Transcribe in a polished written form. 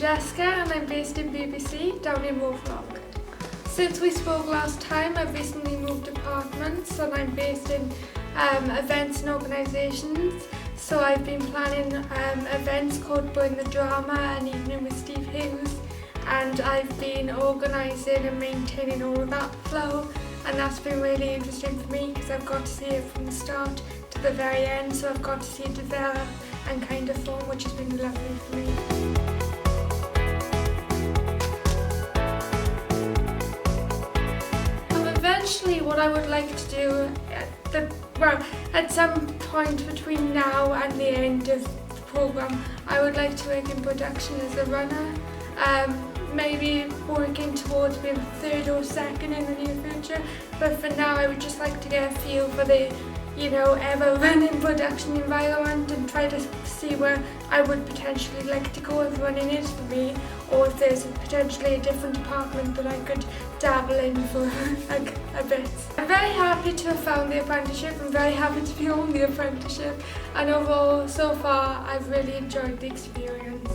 Jessica and I'm based in BBC down in Morflock. Since we spoke last time, I've recently moved apartments and I'm based in events and organisations. So I've been planning events called Bring the Drama, an evening with Steve Hughes, and I've been organising and maintaining all of that flow, and that's been really interesting for me because I've got to see it from the start to the very end, so I've got to see it develop and kind of form, which has been lovely for me. Eventually what I would like to do at some point between now and the end of the programme, I would like to work in production as a runner, maybe working towards being third or second in the near future, but for now I would just like to get a feel for the ever running production environment and try to see where I would potentially like to go if running is for me, or if there's potentially a different department that I could dabble in for a bit. I'm very happy to have found the apprenticeship. I'm very happy to be on the apprenticeship, and overall so far I've really enjoyed the experience.